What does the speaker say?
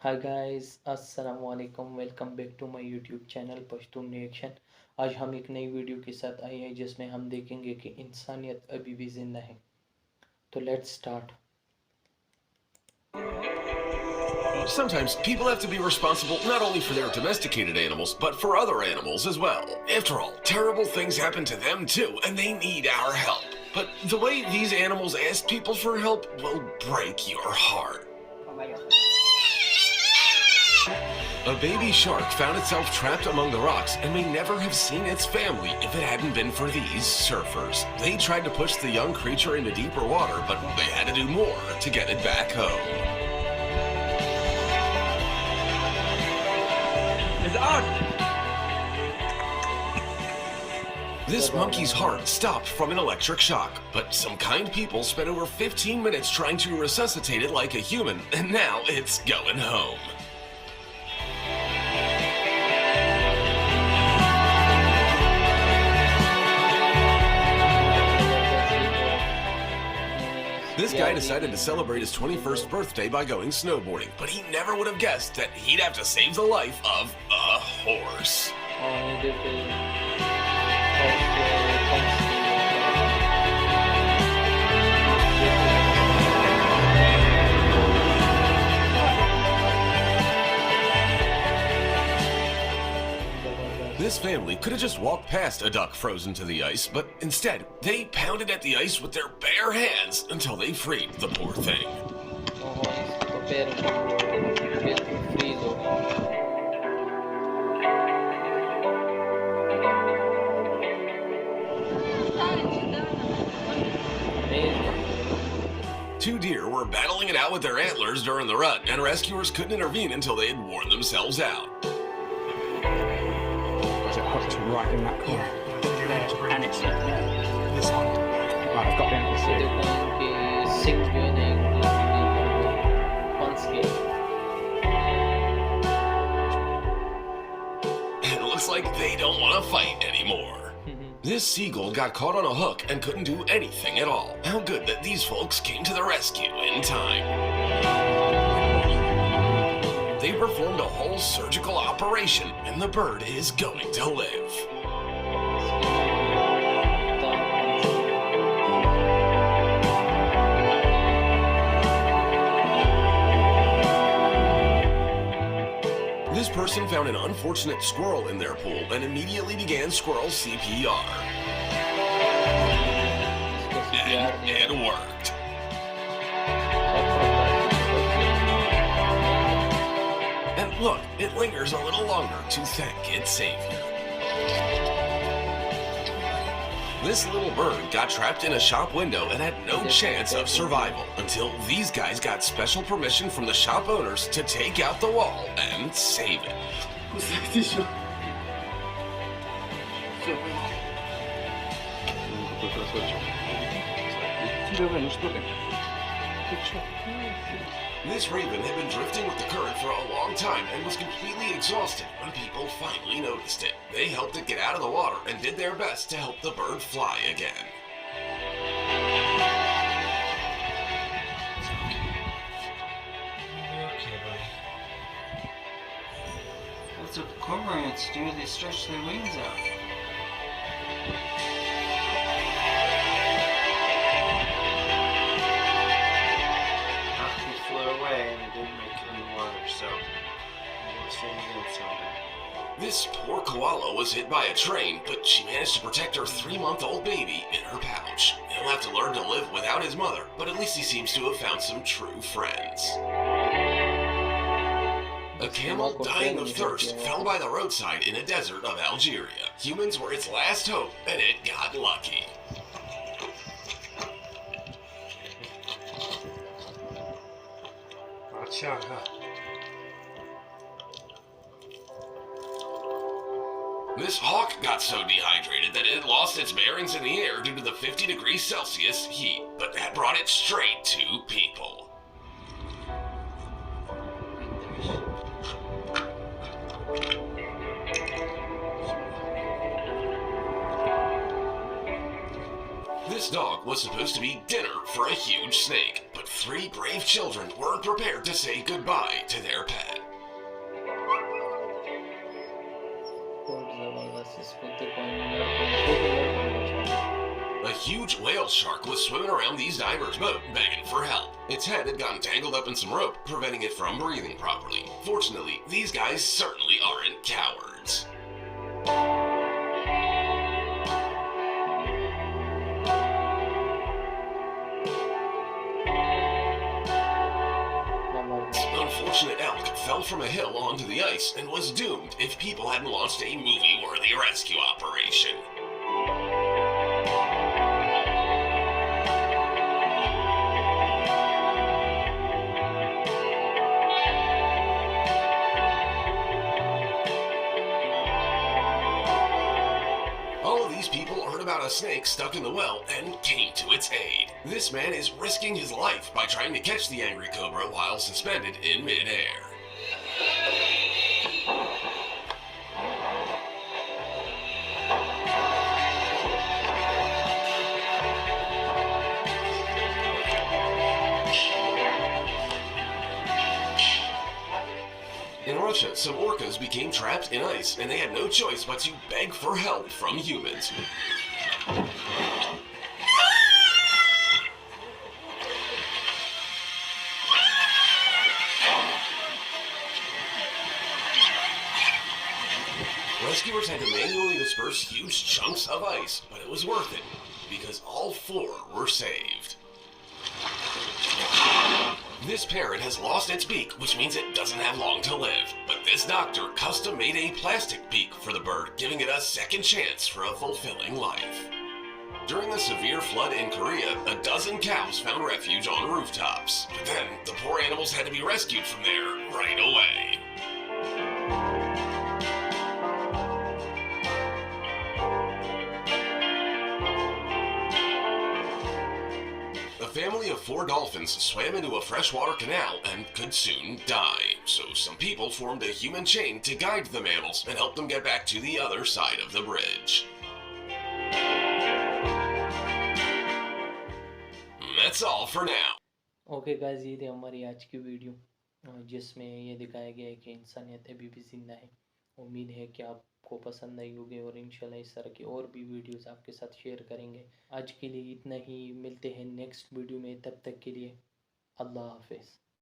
हाय guys अस्सलाम वालेकुम welcome back to my YouTube channel Pashtun reaction. आज हम एक नई वीडियो के साथ आए हैं जिसमें हम देखेंगे कि इंसानियत अभी भी जिंदा है। तो let's start. Sometimes people have to be responsible not only for their domesticated animals, but for other animals as well. After all, terrible things happen to them too, and they need our help. But the way these animals ask people for help will break your heart. A baby shark found itself trapped among the rocks and may never have seen its family if it hadn't been for these surfers. They tried to push the young creature into deeper water, but they had to do more to get it back home. This monkey's heart stopped from an electric shock, but some kind people spent over 15 minutes trying to resuscitate it like a human, and now it's going home. This guy decided to celebrate his 21st birthday by going snowboarding, but he never would have guessed that he'd have to save the life of a horse. This family could have just walked past a duck frozen to the ice, but instead, they pounded at the ice with their bare hands until they freed the poor thing. Two deer were battling it out with their antlers during the rut, and rescuers couldn't intervene until they had worn themselves out. Right in that corner. And it's this one. Right, I've got the antlers here. It looks like they don't want to fight anymore. This seagull got caught on a hook and couldn't do anything at all. How good that these folks came to the rescue in time. They performed a whole surgical operation, and the bird is going to live. This person found an unfortunate squirrel in their pool and immediately began squirrel CPR. And it worked. And look, it lingers a little longer to thank its savior. This little bird got trapped in a shop window and had no chance of survival until these guys got special permission from the shop owners to take out the wall and save it. This raven had been drifting with the current for a long time and was completely exhausted when people finally noticed it. They helped it get out of the water and did their best to help the bird fly again. Okay, buddy. What's up cormorants do? They stretch their wings out. He flew away and it didn't make it in the water, so let's see again someday. This poor koala was hit by a train, but she managed to protect her 3-month-old baby in her pouch. He'll have to learn to live without his mother, but at least he seems to have found some true friends. A camel dying of thirst fell by the roadside in a desert of Algeria. Humans were its last hope, and it got lucky. This hawk got so dehydrated that it had lost its bearings in the air due to the 50 degrees Celsius heat, but that brought it straight to people. This dog was supposed to be dinner for a huge snake, but 3 brave children weren't prepared to say goodbye to their pet. shark was swimming around these divers' boat, begging for help. Its head had gotten tangled up in some rope, preventing it from breathing properly. Fortunately, these guys certainly aren't cowards. Unfortunate elk fell from a hill onto the ice and was doomed if people hadn't launched a movie-worthy rescue operation. All of these people heard about a snake stuck in the well and came to its aid. This man is risking his life by trying to catch the angry cobra while suspended in midair. In Russia, some orcas became trapped in ice, and they had no choice but to beg for help from humans. Rescuers had to manually disperse huge chunks of ice, but it was worth it, because all 4 were saved. This parrot has lost its beak, which means it doesn't have long to live. But this doctor custom made a plastic beak for the bird, giving it a second chance for a fulfilling life. During the severe flood in Korea, a dozen cows found refuge on rooftops. But then, the poor animals had to be rescued from there right away. A family of 4 dolphins swam into a freshwater canal and could soon die. So some people formed a human chain to guide the mammals and help them get back to the other side of the bridge. That's all for now. Okay guys, ये थी हमारी आज की video जिसमें ये दिखाया गया है कि इंसानियत अभी भी ज़िंदा है। उम्मीद है कि आपको पसंद आई होगी और इंशाल्लाह इस तरह की और भी वीडियोस आपके साथ शेयर करेंगे। आज के लिए इतना ही, मिलते हैं नेक्स्ट वीडियो में, तब तक के लिए अल्लाह हाफिज़।